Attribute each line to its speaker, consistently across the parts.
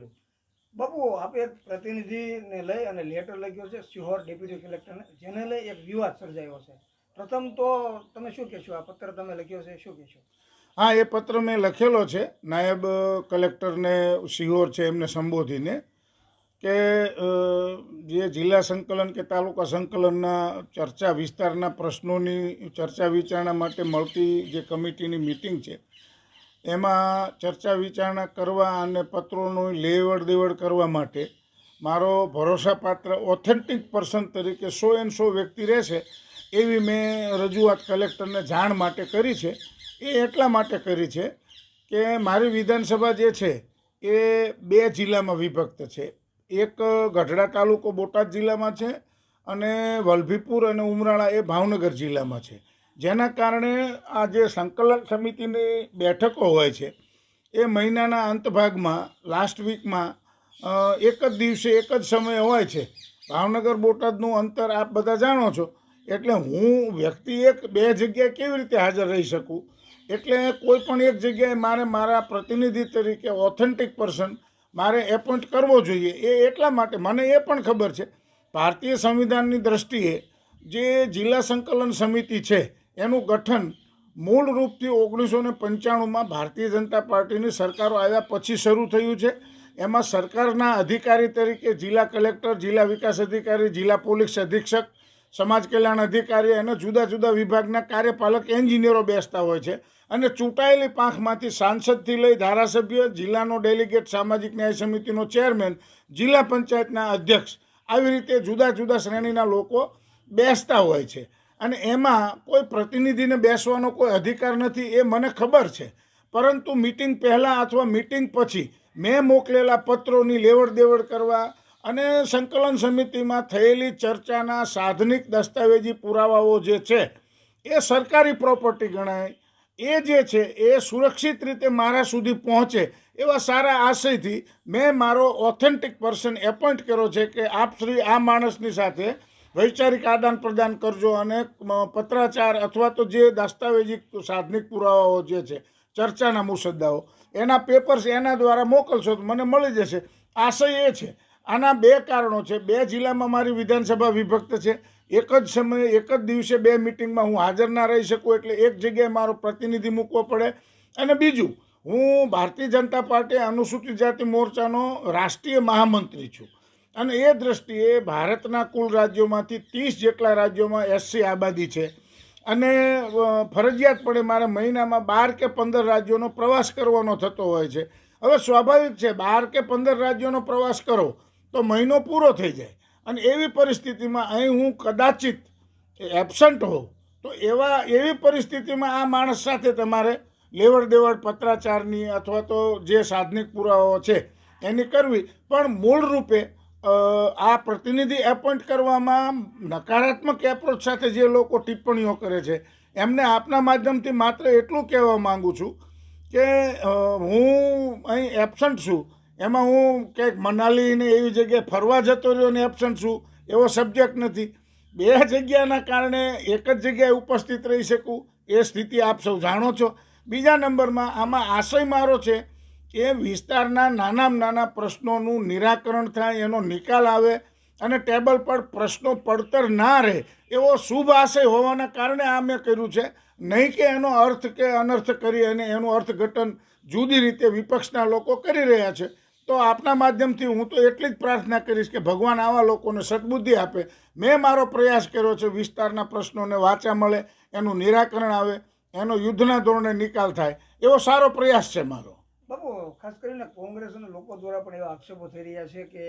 Speaker 1: પહેલું બાપુ આપે એક પ્રતિનિધિને લઈ અને લેટર લખ્યો છે સિહોર ડેપ્યુટી કલેક્ટરને, જેને લઈ એક વિવાદ સર્જાયો છે. પ્રથમ તો તમે શું કહેશો? આ પત્ર તમે લખ્યો છે, શું કહેશો?
Speaker 2: હા, એ પત્ર મેં લખેલો છે નાયબ કલેક્ટરને સિહોર છે એમને સંબોધીને કે જે જિલ્લા સંકલન કે તાલુકા સંકલનના ચર્ચા વિસ્તારના પ્રશ્નોની ચર્ચા વિચારણા માટે મળતી જે કમિટીની મિટિંગ છે એમાં ચર્ચા વિચારણા કરવા અને પત્રોનું લેવડ દેવડ કરવા માટે મારો ભરોસાપાત્ર ઓથેન્ટિક પર્સન તરીકે 100% વ્યક્તિ રહેશે એવી મેં રજૂઆત કલેક્ટરને જાણ માટે કરી છે. એ એટલા માટે કરી છે કે મારી વિધાનસભા જે છે એ 2 જિલ્લામાં વિભક્ત છે. એક ગઢડા તાલુકો બોટાદ જિલ્લામાં છે અને વલભીપુર અને ઉમરાળા એ ભાવનગર જિલ્લામાં છે. જેના કારણે આ જે સંકલન સમિતિની બેઠકો હોય છે એ મહિનાના અંત ભાગમાં લાસ્ટ વીકમાં એક જ દિવસે એક જ સમયે હોય છે. ભાવનગર બોટાદનું અંતર આપ બધા જાણો છો, એટલે હું વ્યક્તિ એક 2 જગ્યાએ કેવી રીતે હાજર રહી શકું? એટલે કોઈ પણ એક જગ્યાએ મારે મારા પ્રતિનિધિ તરીકે ઓથેન્ટિક પર્સન મારે એપોઇન્ટ કરવો જોઈએ. એ એટલા માટે મને એ પણ ખબર છે ભારતીય સંવિધાનની દૃષ્ટિએ જે જિલ્લા સંકલન સમિતિ છે એનું ગઠન મૂળ રૂપથી 1995માં ભારતીય જનતા પાર્ટીની સરકારો આવ્યા પછી શરૂ થયું છે. એમાં સરકારના અધિકારી તરીકે જિલ્લા કલેક્ટર, જિલ્લા વિકાસ અધિકારી, જિલ્લા પોલીસ અધિક્ષક, સમાજ કલ્યાણ અધિકારી અને જુદા જુદા વિભાગના કાર્યપાલક એન્જિનિયરો બેસતા હોય છે. અને ચૂંટાયેલી પાંખમાંથી સાંસદથી લઈ ધારાસભ્ય, જિલ્લાનો ડેલિગેટ, સામાજિક ન્યાય સમિતિનો ચેરમેન, જિલ્લા પંચાયતના અધ્યક્ષ, આવી રીતે જુદા જુદા શ્રેણીના લોકો બેસતા હોય છે. અને એમાં કોઈ પ્રતિનિધિને બેસવાનો કોઈ અધિકાર નથી એ મને ખબર છે. પરંતુ મિટિંગ પહેલાં અથવા મિટિંગ પછી મેં મોકલેલા પત્રોની લેવડ દેવડ કરવા અને સંકલન સમિતિમાં થયેલી ચર્ચાના સાધનિક દસ્તાવેજી પુરાવાઓ જે છે એ સરકારી પ્રોપર્ટી ગણાય, એ જે છે એ સુરક્ષિત રીતે મારા સુધી પહોંચે એવા સારા આશયથી મેં મારો ઓથેન્ટિક પર્સન એપોઇન્ટ કર્યો છે કે આપ શ્રી આ માણસની સાથે વૈચારિક આદાન પ્રદાન કરજો અને પત્રાચાર અથવા તો જે દસ્તાવેજી સાધનિક પુરાવાઓ જે છે ચર્ચાના મુસદ્દાઓ એના પેપર્સ એના દ્વારા મોકલશો તો મને મળી જશે. આશય એ છે. આના 2 કારણો છે. 2 જિલ્લામાં મારી વિધાનસભા વિભક્ત છે. એક જ સમયે એક જ દિવસે 2 મિટિંગમાં હું હાજર ના રહી શકું, એટલે એક જગ્યાએ મારો પ્રતિનિધિ મૂકવો પડે. અને બીજું, હું ભારતીય જનતા પાર્ટી અનુસૂચિત જાતિ મોરચાનો રાષ્ટ્રીય મહામંત્રી છું અને એ દૃષ્ટિએ ભારતના કુલ રાજ્યોમાંથી 30 જેટલા રાજ્યોમાં SC આબાદી છે અને ફરજિયાતપણે મારે મહિનામાં 12 કે 15 રાજ્યોનો પ્રવાસ કરવાનો થતો હોય છે. હવે સ્વાભાવિક છે 12 કે 15 રાજ્યોનો પ્રવાસ કરો તો મહિનો પૂરો થઈ જાય અને એવી પરિસ્થિતિમાં અહીં હું કદાચિત એબસન્ટ હોઉં તો એવી પરિસ્થિતિમાં આ માણસ સાથે તમારે લેવડ દેવડ પત્રાચારની અથવા તો જે સાધનિક પુરાવાઓ છે એની કરવી. પણ મૂળ રૂપે આ પ્રતિનિધિ એપોઇન્ટ કરવામાં નકારાત્મક એપ્રોચ સાથે જે લોકો ટિપ્પણીઓ કરે છે એમને આપના માધ્યમથી માત્ર એટલું કહેવા માગું છું કે હું અહીં એબસન્ટ છું, એમાં હું ક્યાંક મનાલીને એવી જગ્યાએ ફરવા જતો રહ્યો ને એબસન્ટ છું એવો સબ્જેક્ટ નથી. 2 જગ્યાના કારણે એક જ જગ્યાએ ઉપસ્થિત રહી શકું એ સ્થિતિ આપ સૌ જાણો છો. બીજા નંબરમાં આમાં આશય મારો છે એ વિસ્તારના નાનામાં નાના પ્રશ્નોનું નિરાકરણ થાય, એનો નિકાલ આવે અને ટેબલ પર પ્રશ્નો પડતર ના રહે એવો શુભ આશય હોવાના કારણે આ મેં કર્યું છે. નહીં કે એનો અર્થ કે અનર્થ કરી અને એનું અર્થઘટન જુદી રીતે વિપક્ષના લોકો કરી રહ્યા છે. તો આપના માધ્યમથી હું તો એટલી જ પ્રાર્થના કરીશ કે ભગવાન આવા લોકોને સદબુદ્ધિ આપે. મેં મારો પ્રયાસ કર્યો છે વિસ્તારના પ્રશ્નોને વાચા મળે, એનું નિરાકરણ આવે, એનો યુદ્ધના ધોરણે નિકાલ થાય એવો સારો પ્રયાસ છે મારો.
Speaker 1: બાપુ, ખાસ કરીને કોંગ્રેસ અને લોકો દ્વારા પણ એવા આક્ષેપો થઈ રહ્યા છે કે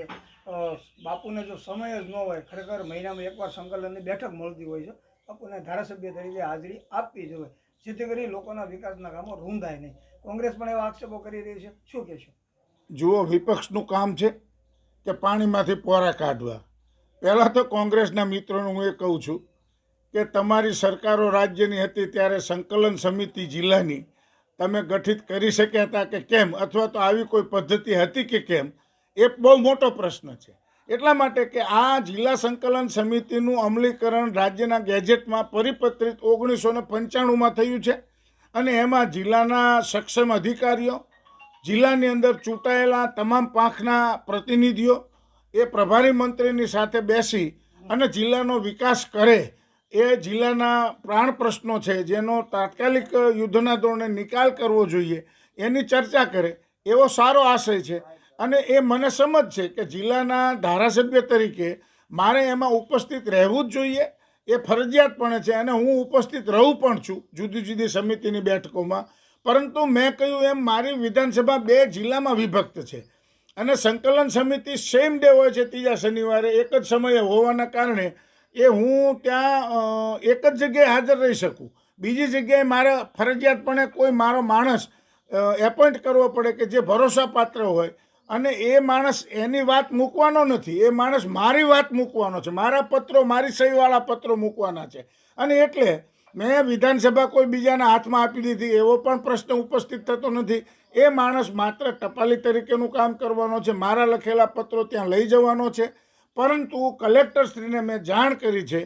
Speaker 1: બાપુને જો સમય જ ન હોય, ખરેખર મહિનામાં એકવાર સંકલનની બેઠક મળતી હોય છે, બાપુને ધારાસભ્ય તરીકે હાજરી આપવી જોઈએ જેથી કરી લોકોના વિકાસના કામો રૂંધાય નહીં. કોંગ્રેસ પણ એવા આક્ષેપો કરી રહી છે, શું કહેશો?
Speaker 2: જુઓ, વિપક્ષનું કામ છે કે પાણીમાંથી પોરા કાઢવા. પહેલાં તો કોંગ્રેસના મિત્રોને હું એ કહું છું કે તમારી સરકારો રાજ્યની હતી ત્યારે સંકલન સમિતિ જિલ્લાની તમે ગઠિત કરી શક્યા હતા કે કેમ, અથવા તો આવી કોઈ પદ્ધતિ હતી કે કેમ, એ બહુ મોટો પ્રશ્ન છે. એટલા માટે કે આ જિલ્લા સંકલન સમિતિનું અમલીકરણ રાજ્યના ગેજેટમાં પરિપત્રિત 1995માં થયું છે અને એમાં જિલ્લાના સક્ષમ અધિકારીઓ, જિલ્લાની અંદર ચૂંટાયેલા તમામ પાંખના પ્રતિનિધિઓ એ પ્રભારી મંત્રીની સાથે બેસી અને જિલ્લાનો વિકાસ કરે, એ જિલ્લાના પ્રાણ પ્રશ્નો છે જેનો તાત્કાલિક યુદ્ધના ધોરણે નિકાલ કરવો જોઈએ એની ચર્ચા કરે એવો સારો આશય છે. અને એ મને સમજ છે કે જિલ્લાના ધારાસભ્ય તરીકે મારે એમાં ઉપસ્થિત રહેવું જ જોઈએ, એ ફરજિયાતપણે છે અને હું ઉપસ્થિત રહું પણ છું જુદી જુદી સમિતિની બેઠકોમાં. પરંતુ મેં કહ્યું એમ મારી વિધાનસભા 2 જિલ્લામાં વિભક્ત છે અને સંકલન સમિતિ સેમ ડે હોય છે, ત્રીજા શનિવારે એક જ સમયે હોવાના કારણે એ હું ત્યાં એક જ જગ્યાએ હાજર રહી શકું. બીજી જગ્યાએ મારે ફરજિયાતપણે કોઈ મારો માણસ એપોઇન્ટ કરવો પડે કે જે ભરોસાપાત્ર હોય, અને એ માણસ એની વાત મૂકવાનો નથી, એ માણસ મારી વાત મૂકવાનો છે, મારા પત્રો, મારી સહીવાળા પત્રો મૂકવાના છે. અને એટલે મેં વિધાનસભા કોઈ બીજાના હાથમાં આપી દીધી એવો પણ પ્રશ્ન ઉપસ્થિત થતો નથી. એ માણસ માત્ર ટપાલી તરીકેનું કામ કરવાનો છે, મારા લખેલા પત્રો ત્યાં લઈ જવાનો છે. પરંતુ કલેક્ટરશ્રીને મેં જાણ કરી છે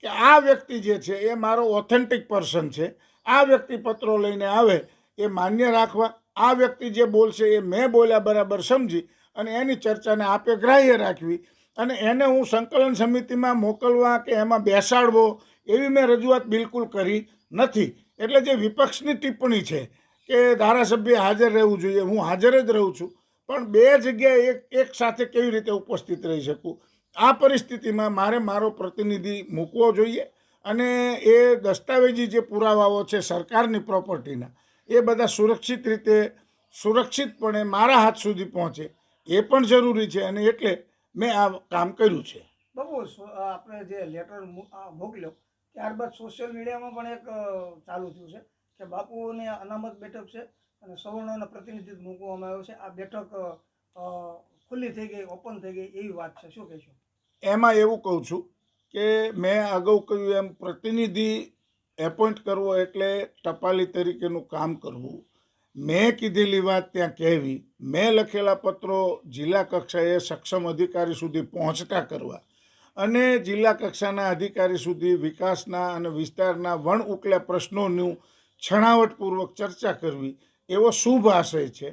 Speaker 2: કે આ વ્યક્તિ જે છે એ મારો ઓથેન્ટિક પર્સન છે, આ વ્યક્તિ પત્રો લઈને આવે એ માન્ય રાખવા, આ વ્યક્તિ જે બોલશે એ મેં બોલ્યા બરાબર સમજી અને એની ચર્ચાને આપે ગ્રાહ્ય રાખવી, અને એને હું સંકલન સમિતિમાં મોકલવા કે એમાં બેસાડવો એવી મેં રજૂઆત બિલકુલ કરી નથી. એટલે જે વિપક્ષની ટિપ્પણી છે કે ધારાસભ્ય હાજર રહેવું જોઈએ, હું હાજર જ રહું છું, પણ 2 જગ્યાએ એક સાથે કેવી રીતે ઉપસ્થિત રહી શકું? આ પરિસ્થિતિમાં મારે મારો પ્રતિનિધિ મૂકવો જોઈએ અને એ દસ્તાવેજી જે પુરાવાઓ છે સરકારની પ્રોપર્ટીના એ બધા સુરક્ષિત રીતે, સુરક્ષિતપણે મારા હાથ સુધી પહોંચે એ પણ જરૂરી છે. અને એટલે મેં આ કામ કર્યું છે.
Speaker 1: બાબુ, આપણે જે લેટર મોકલ્યો ત્યારબાદ સોશિયલ મીડિયામાં પણ એક ચાલુ થયું છે કે બાપુની અનામત બેઠક છે અને સવર્ણોના પ્રતિનિધિત્વ મૂકવામાં આવ્યો છે, આ બેઠક ખુલ્લી થઈ ગઈ, ઓપન થઈ ગઈ એવી વાત છે, શું કહેશો?
Speaker 2: એમાં એવું કહું છું કે મેં અગાઉ કહ્યું એમ પ્રતિનિધિ એપોઇન્ટ કરવો એટલે ટપાલી તરીકેનું કામ કરવું, મેં કીધેલી વાત ત્યાં કહેવી, મેં લખેલા પત્રો જિલ્લા કક્ષાએ સક્ષમ અધિકારી સુધી પહોંચતા કરવા અને જિલ્લા કક્ષાના અધિકારી સુધી વિકાસના અને વિસ્તારના વણ ઉકળ્યા પ્રશ્નોનું છણાવટપૂર્વક ચર્ચા કરવી એવો શુભ આશય છે.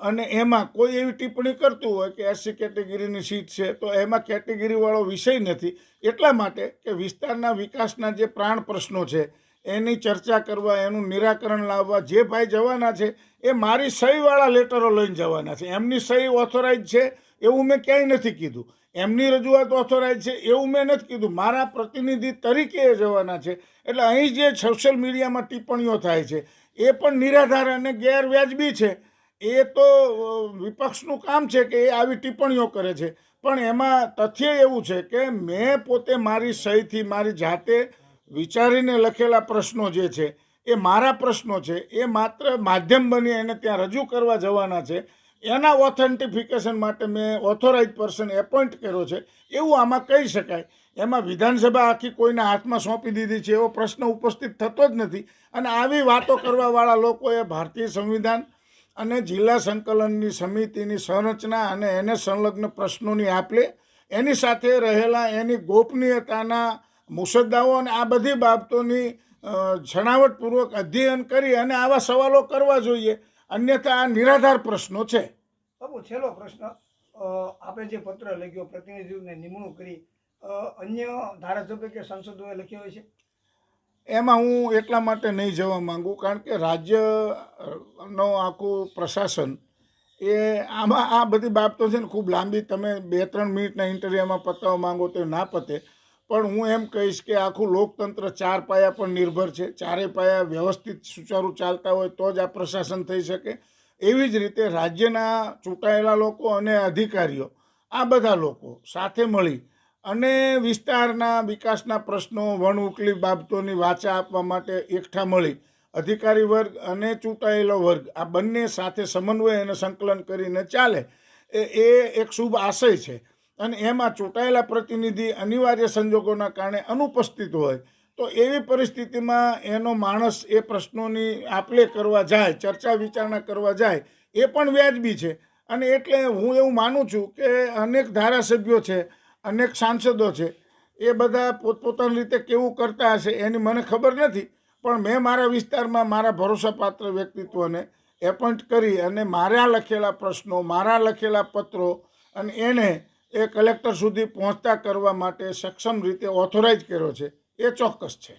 Speaker 2: અને એમાં કોઈ એવી ટિપ્પણી કરતું હોય કે એસસી કેટેગરીની સીટ છે તો એમાં કેટેગરીવાળો વિષય નથી, એટલા માટે કે વિસ્તારના વિકાસના જે પ્રાણ પ્રશ્નો છે એની ચર્ચા કરવા, એનું નિરાકરણ લાવવા જે ભાઈ જવાના છે એ મારી સહીવાળા લેટરો લઈને જવાના છે. એમની સહી ઓથોરાઇઝ છે એવું મેં ક્યાંય નથી કીધું, એમની રજૂઆત ઓથોરાઇઝ છે એવું મેં નથી કીધું, મારા પ્રતિનિધિ તરીકે એ જવાના છે. એટલે અહીં જે સોશિયલ મીડિયામાં ટિપ્પણીઓ થાય છે એ પણ નિરાધાર અને ગેરવ્યાજબી છે. એ તો વિપક્ષનું કામ છે કે એ આવી ટિપ્પણીઓ કરે છે, પણ એમાં તથ્ય એવું છે કે મેં પોતે મારી સહીથી મારી જાતે વિચારીને લખેલા પ્રશ્નો જે છે એ મારા પ્રશ્નો છે, એ માત્ર માધ્યમ બની એને ત્યાં રજૂ કરવા જવાના છે. એના ઓથેન્ટિફિકેશન માટે મેં ઓથોરાઇઝ પર્સન એપોઇન્ટ કર્યો છે એવું આમાં કહી શકાય. એમાં વિધાનસભા આખી કોઈના હાથમાં સોંપી દીધી છે એવો પ્રશ્ન ઉપસ્થિત થતો જ નથી. અને આવી વાતો કરવાવાળા લોકોએ ભારતીય સંવિધાન અને જિલ્લા સંકલનની સમિતિની સંરચના અને એને સંલગ્ન પ્રશ્નોની આપલે, એની સાથે રહેલા એની ગોપનીયતાના મુસદ્દાઓ અને આ બધી બાબતોની છણાવટપૂર્વક અધ્યયન કરી અને આવા સવાલો કરવા જોઈએ, અન્યથા આ નિરાધાર પ્રશ્નો છે.
Speaker 1: બાબુ, છેલ્લો પ્રશ્ન, આપણે જે પત્ર લખ્યો, પ્રતિનિધિઓને નિમણૂક કરી, અન્ય ધારાસભ્ય કે સાંસદોએ લખ્યો હોય છે?
Speaker 2: એમાં હું એટલા માટે નહીં જવા માંગુ કારણ કે રાજ્યનો આખું પ્રશાસન એ આમાં આ બધી બાબતો છે ને ખૂબ લાંબી, તમે 2-3 મિનિટના ઇન્ટરવ્યુમાં પતાવવા માંગો તો ના પતે. પણ હું એમ કહીશ કે આખું લોકતંત્ર 4 પાયા પર નિર્ભર છે, 4 પાયા વ્યવસ્થિત સુચારું ચાલતા હોય તો જ આ પ્રશાસન થઈ શકે. એવી જ રીતે રાજ્યના ચૂંટાયેલા લોકો અને અધિકારીઓ, આ બધા લોકો સાથે મળી અને વિસ્તારના વિકાસના પ્રશ્નો, વણ ઉકલી બાબતોની વાચા આપવા માટે એકઠા મળી અધિકારી વર્ગ અને ચૂંટાયેલો વર્ગ આ બંને સાથે સમન્વય અને સંકલન કરીને ચાલે એ એક શુભ આશય છે. અને એમાં ચૂંટાયેલા પ્રતિનિધિ અનિવાર્ય સંજોગોના કારણે અનુપસ્થિત હોય તો એવી પરિસ્થિતિમાં એનો માણસ એ પ્રશ્નોની આપલે કરવા જાય, ચર્ચા વિચારણા કરવા જાય એ પણ વ્યાજબી છે. અને એટલે હું એવું માનું છું કે અનેક ધારાસભ્યો છે, અનેક સાંસદો છે, એ બધા પોતપોતાની રીતે કેવું કરતા હશે એની મને ખબર નથી, પણ મેં મારા વિસ્તારમાં મારા ભરોસાપાત્ર વ્યક્તિત્વને એપોઇન્ટ કરી અને મારા લખેલા પ્રશ્નો, મારા લખેલા પત્રો અને એને એ કલેક્ટર સુધી પહોંચતા કરવા માટે સક્ષમ રીતે ઓથોરાઇઝ કર્યો છે, એ ચોક્કસ છે.